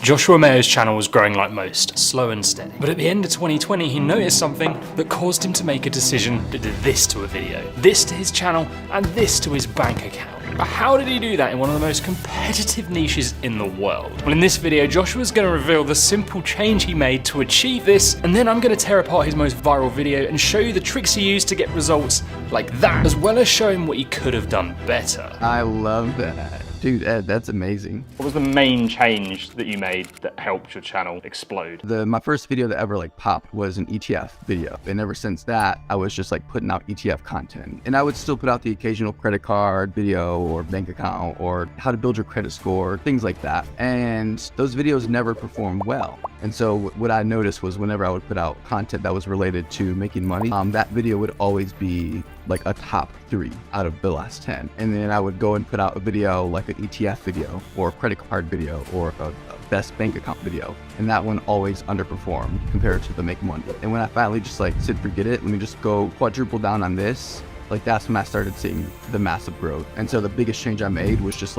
Joshua Mayo's channel was growing like most, slow and steady. But at the end of 2020, he noticed something that caused him to make a decision that did this to a video, this to his channel, and this to his bank account. But how did he do that in one of the most competitive niches in the world? Well, in this video, Joshua's going to reveal the simple change he made to achieve this, and then I'm going to tear apart his most viral video and show you the tricks he used to get results like that, as well as show him what he could have done better. I love that. Dude, Ed, that's amazing. What was the main change that you made that helped your channel explode? My first video that ever popped was an ETF video. And ever since that, I was just putting out ETF content. And I would still put out the occasional credit card video or bank account or how to build your credit score, things like that. And those videos never performed well. And so what I noticed was whenever I would put out content that was related to making money, that video would always be a top 3 out of the last 10. And then I would go and put out a video like an ETF video or a credit card video or a best bank account video. And that one always underperformed compared to the make money. And when I finally just said, forget it, let me just go quadruple down on this, that's when I started seeing the massive growth. And so the biggest change I made was just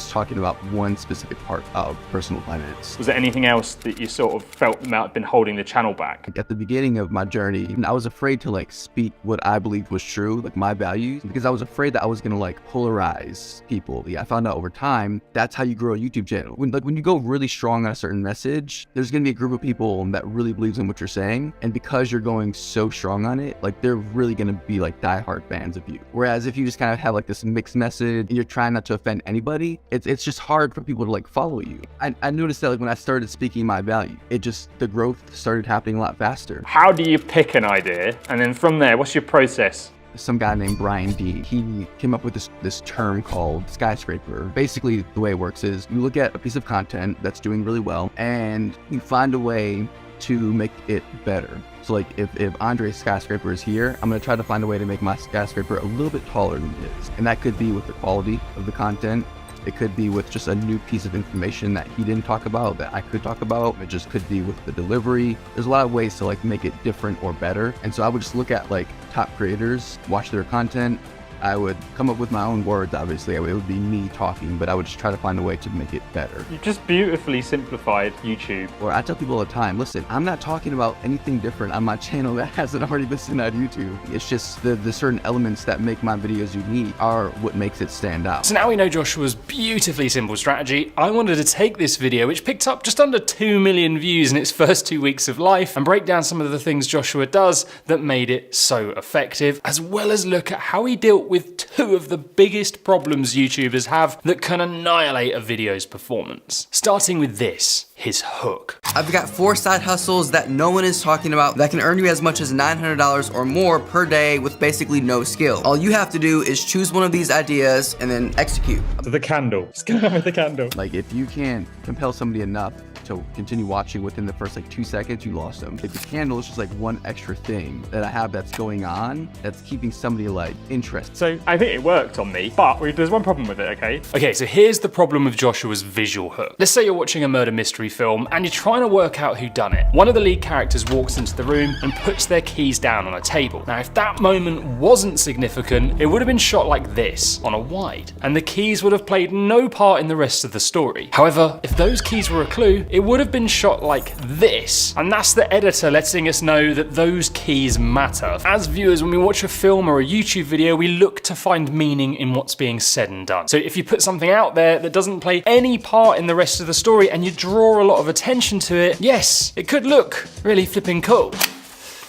talking about one specific part of personal finance. Was there anything else that you sort of felt might have been holding the channel back? At the beginning of my journey, I was afraid to speak what I believed was true, my values, because I was afraid that I was gonna polarize people. I found out over time, that's how you grow a YouTube channel. When you go really strong on a certain message, there's gonna be a group of people that really believes in what you're saying. And because you're going so strong on it, they're really gonna be diehard fans of you. Whereas if you just kind of have this mixed message and you're trying not to offend anybody, it's just hard for people to follow you. I noticed that when I started speaking my value, the growth started happening a lot faster. How do you pick an idea? And then from there, what's your process? Some guy named Brian D, he came up with this term called skyscraper. Basically, the way it works is you look at a piece of content that's doing really well and you find a way to make it better. So if Andre's skyscraper is here, I'm gonna try to find a way to make my skyscraper a little bit taller than his. And that could be with the quality of the content. It could be with just a new piece of information that he didn't talk about that I could talk about. It just could be with the delivery. There's a lot of ways to make it different or better. And so I would just look at top creators, watch their content. I would come up with my own words, obviously. It would be me talking, but I would just try to find a way to make it better. You just beautifully simplified YouTube. Or I tell people all the time, listen, I'm not talking about anything different on my channel that hasn't already been seen on YouTube. It's just the certain elements that make my videos unique are what makes it stand out. So now we know Joshua's beautifully simple strategy. I wanted to take this video, which picked up just under 2 million views in its first 2 weeks of life, and break down some of the things Joshua does that made it so effective, as well as look at how he dealt with 2 of the biggest problems YouTubers have that can annihilate a video's performance. Starting with this, his hook. I've got 4 side hustles that no one is talking about that can earn you as much as $900 or more per day with basically no skill. All you have to do is choose one of these ideas and then execute. The candle. Just go with the candle. If you can't compel somebody enough to continue watching within the first 2 seconds, you lost them. The candle is just one extra thing that I have that's going on that's keeping somebody interested. So I think it worked on me, but there's one problem with it, okay? Okay, so here's the problem with Joshua's visual hook. Let's say you're watching a murder mystery film and you're trying to work out who done it. One of the lead characters walks into the room and puts their keys down on a table. Now, if that moment wasn't significant, it would have been shot like this on a wide, and the keys would have played no part in the rest of the story. However, if those keys were a clue, it would have been shot like this, and that's the editor letting us know that those keys matter. As viewers, when we watch a film or a YouTube video, we look to find meaning in what's being said and done. So if you put something out there that doesn't play any part in the rest of the story and you draw a lot of attention to it, yes, it could look really flipping cool.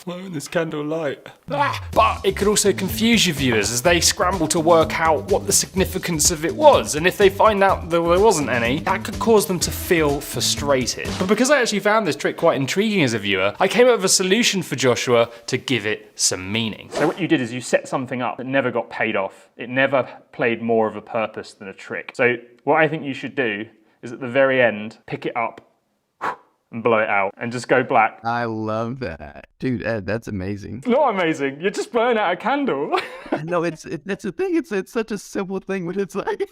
Why in this candle light? But it could also confuse your viewers as they scramble to work out what the significance of it was, and if they find out that there wasn't any, that could cause them to feel frustrated. But because I actually found this trick quite intriguing as a viewer, I came up with a solution for Joshua to give it some meaning. So what you did is you set something up that never got paid off. It never played more of a purpose than a trick. So what I think you should do is at the very end, pick it up and blow it out and just go black. I love that. Dude, Ed, that's amazing. Not amazing. You're just blowing out a candle. No, that's the thing. It's such a simple thing, but it's like,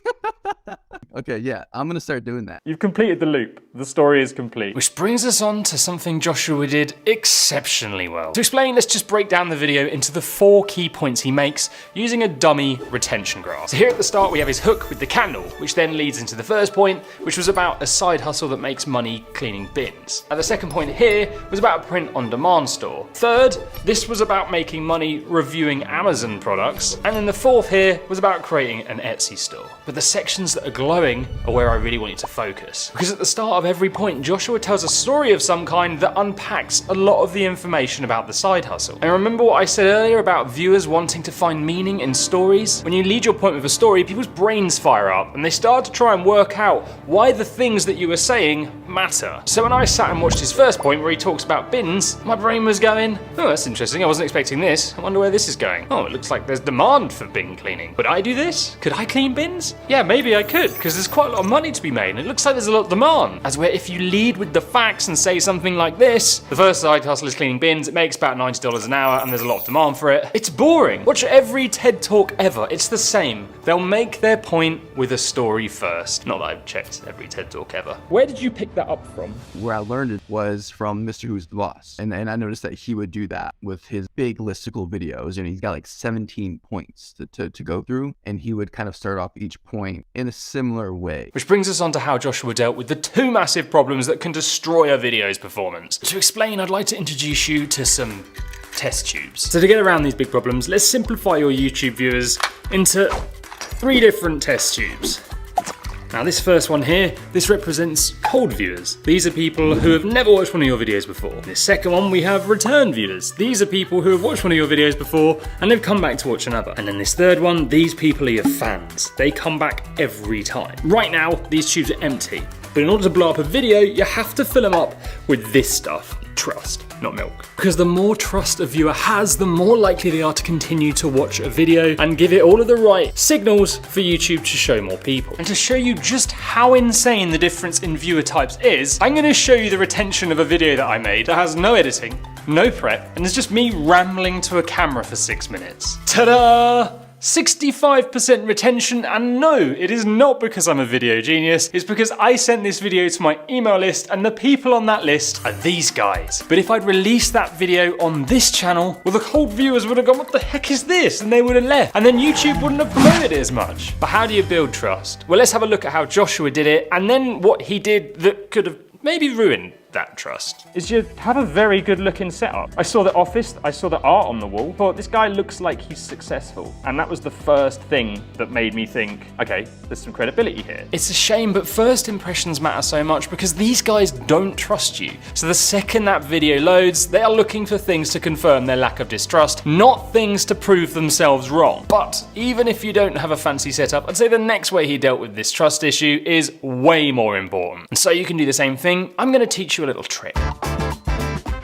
okay, yeah, I'm gonna start doing that. You've completed the loop. The story is complete. Which brings us on to something Joshua did exceptionally well. To explain, let's just break down the video into the 4 key points he makes using a dummy retention graph. So here at the start, we have his hook with the candle, which then leads into the first point, which was about a side hustle that makes money cleaning bins. And the second point here was about a print-on-demand store. Third, this was about making money reviewing Amazon products. And then the fourth here was about creating an Etsy store. But the sections that are glowing are where I really want you to focus. Because at the start of every point, Joshua tells a story of some kind that unpacks a lot of the information about the side hustle. And remember what I said earlier about viewers wanting to find meaning in stories? When you lead your point with a story, people's brains fire up and they start to try and work out why the things that you were saying matter. So when I sat and watched his first point where he talks about bins, my brain was going, oh, that's interesting, I wasn't expecting this. I wonder where this is going. Oh, it looks like there's demand for bin cleaning. Would I do this? Could I clean bins? Yeah, maybe I could, because there's quite a lot of money to be made and it looks like there's a lot of demand. As where if you lead with the facts and say something like this, the first side hustle is cleaning bins, it makes about $90 an hour and there's a lot of demand for it. It's boring. Watch every TED Talk ever, it's the same. They'll make their point with a story first. Not that I've checked every TED Talk ever. Where did you pick that up from? Where I learned it was from Mr. Who's the Boss. And I noticed that he would do that with his big listicle videos. And he's got like 17 points to go through. And he would kind of start off each point in a similar way. Which brings us on to how Joshua dealt with the 2 massive problems that can destroy a video's performance. To explain, I'd like to introduce you to some test tubes. So to get around these big problems, let's simplify your YouTube viewers into 3 different test tubes. Now this first one here, this represents cold viewers. These are people who have never watched one of your videos before. This second one, we have return viewers. These are people who have watched one of your videos before and they've come back to watch another. And then this third one, these people are your fans. They come back every time. Right now, these tubes are empty. But in order to blow up a video, you have to fill them up with this stuff. Trust, not milk. Because the more trust a viewer has, the more likely they are to continue to watch a video and give it all of the right signals for YouTube to show more people. And to show you just how insane the difference in viewer types is, I'm gonna show you the retention of a video that I made that has no editing, no prep, and it's just me rambling to a camera for 6 minutes. Ta-da! 65% retention, and no, it is not because I'm a video genius, it's because I sent this video to my email list and the people on that list are these guys. But if I'd released that video on this channel, well, the cold viewers would have gone, what the heck is this? And they would have left. And then YouTube wouldn't have promoted it as much. But how do you build trust? Well, let's have a look at how Joshua did it and then what he did that could have maybe ruined that trust. Is you have a very good looking setup. I saw the office, I saw the art on the wall, thought this guy looks like he's successful. And that was the first thing that made me think, okay, there's some credibility here. It's a shame, but first impressions matter so much because these guys don't trust you. So the second that video loads, they are looking for things to confirm their lack of distrust, not things to prove themselves wrong. But even if you don't have a fancy setup, I'd say the next way he dealt with this trust issue is way more important. And so you can do the same thing. I'm gonna teach you a little trick.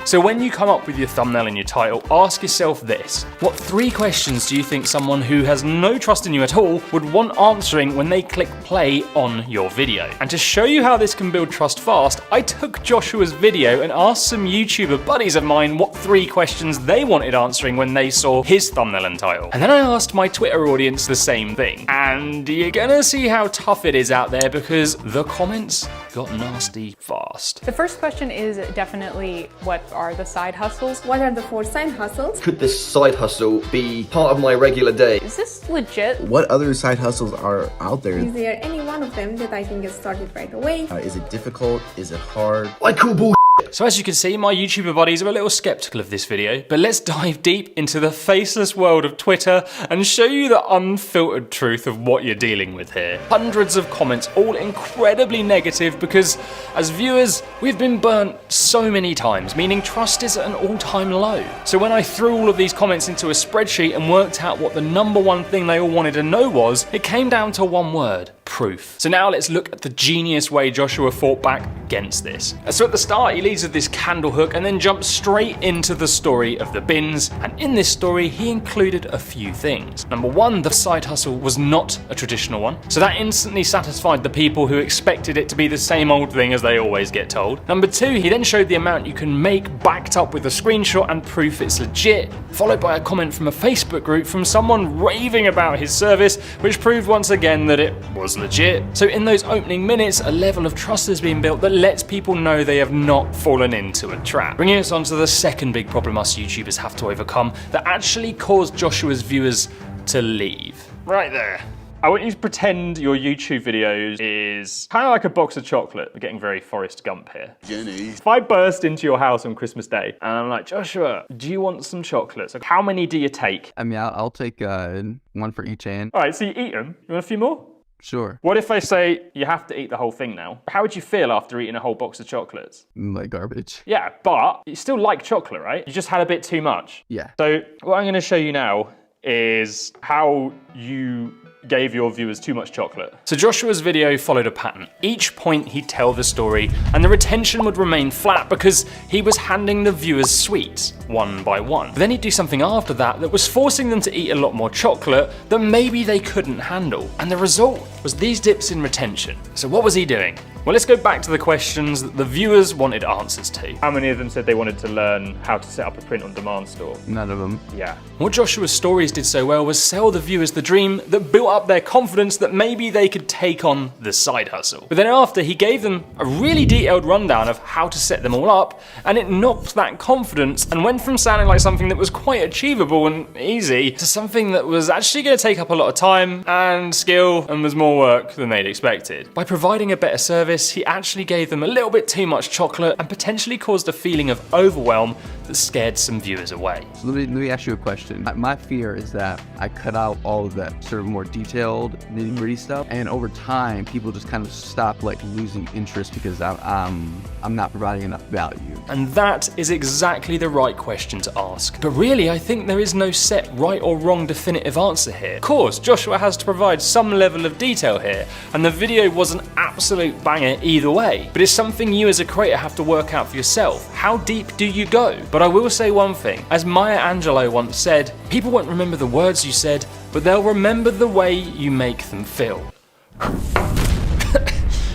So when you come up with your thumbnail and your title, ask yourself this. What 3 questions do you think someone who has no trust in you at all would want answering when they click play on your video? And to show you how this can build trust fast, I took Joshua's video and asked some YouTuber buddies of mine what 3 questions they wanted answering when they saw his thumbnail and title. And then I asked my Twitter audience the same thing. And you're gonna see how tough it is out there because the comments got nasty fast. The first question is definitely, what are the side hustles? What are the 4 side hustles? Could this side hustle be part of my regular day? Is this legit? What other side hustles are out there? Is there any one of them that I can get started right away? Is it difficult? Is it hard? I call bull. So as you can see, my YouTuber buddies are a little skeptical of this video, but let's dive deep into the faceless world of Twitter and show you the unfiltered truth of what you're dealing with here. Hundreds of comments, all incredibly negative because as viewers, we've been burnt so many times, meaning trust is at an all-time low. So when I threw all of these comments into a spreadsheet and worked out what the #1 thing they all wanted to know was, it came down to one word: proof. So now let's look at the genius way Joshua fought back against this. So at the start, he leads with this candle hook and then jumps straight into the story of the bins. And in this story, he included a few things. Number one, the side hustle was not a traditional one. So that instantly satisfied the people who expected it to be the same old thing as they always get told. Number two, he then showed the amount you can make backed up with a screenshot and proof it's legit, followed by a comment from a Facebook group from someone raving about his service, which proved once again that it was legit. So in those opening minutes, a level of trust has been built that lets people know they have not fallen into a trap. Bringing us on to the second big problem us YouTubers have to overcome that actually caused Joshua's viewers to leave. Right there. I want you to pretend your YouTube videos is kind of like a box of chocolate. We're getting very Forrest Gump here. Jenny. If I burst into your house on Christmas Day and I'm like, Joshua, do you want some chocolates? Like, how many do you take? I mean, I'll take one for each hand. All right, so you eat them. You want a few more? Sure. What if I say you have to eat the whole thing now? How would you feel after eating a whole box of chocolates? Like garbage. Yeah, but you still like chocolate, right? You just had a bit too much. Yeah. So what I'm going to show you now is how you gave your viewers too much chocolate. So Joshua's video followed a pattern. Each point he'd tell the story and the retention would remain flat because he was handing the viewers sweets one by one. But then he'd do something after that that was forcing them to eat a lot more chocolate that maybe they couldn't handle. And the result was these dips in retention. So what was he doing? Well, let's go back to the questions that the viewers wanted answers to. How many of them said they wanted to learn how to set up a print-on-demand store? None of them. Yeah. What Joshua's stories did so well was sell the viewers the dream that built up their confidence that maybe they could take on the side hustle. But then after, he gave them a really detailed rundown of how to set them all up, and it knocked that confidence and went from sounding like something that was quite achievable and easy to something that was actually going to take up a lot of time and skill and was more work than they'd expected. By providing a better service, he actually gave them a little bit too much chocolate and potentially caused a feeling of overwhelm that scared some viewers away. So let me ask you a question. My fear is that I cut out all of that sort of more detailed nitty-gritty stuff, and over time people just kind of stop like losing interest because I'm not providing enough value. And that is exactly the right question to ask. But really, I think there is no set right or wrong definitive answer here. Of course, Joshua has to provide some level of detail here, and the video was an absolute banger either way. But it's something you as a creator have to work out for yourself. How deep do you go? But I will say one thing. As Maya Angelou once said, people won't remember the words you said, but they'll remember the way you make them feel.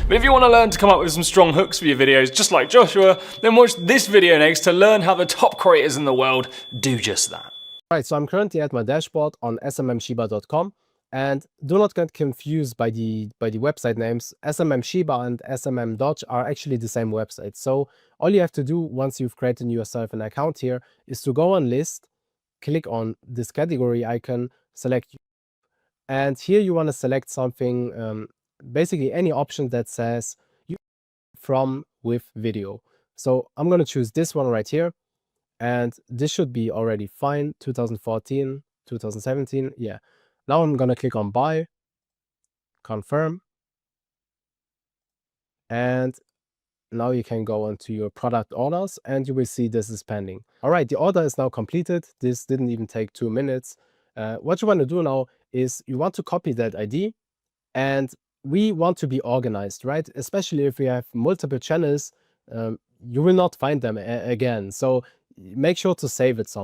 But if you want to learn to come up with some strong hooks for your videos, just like Joshua, then watch this video next to learn how the top creators in the world do just that. Right, so I'm currently at my dashboard on smmshiba.com, and do not get confused by the website names. SMM Shiba and SMM Dodge are actually the same website. So all you have to do once you've created yourself an account here is to go on list, click on this category icon, select, and here you want to select something, basically any option that says from with video. So I'm going to choose this one right here, and this should be already fine. 2014, 2017, yeah. Now I'm going to click on buy, confirm, and now you can go onto your product orders and you will see this is pending. All right, the order is now completed. This didn't even take 2 minutes. What you want to do now is you want to copy that ID, and we want to be organized, right? Especially if we have multiple channels, you will not find them again. So make sure to save it somewhere.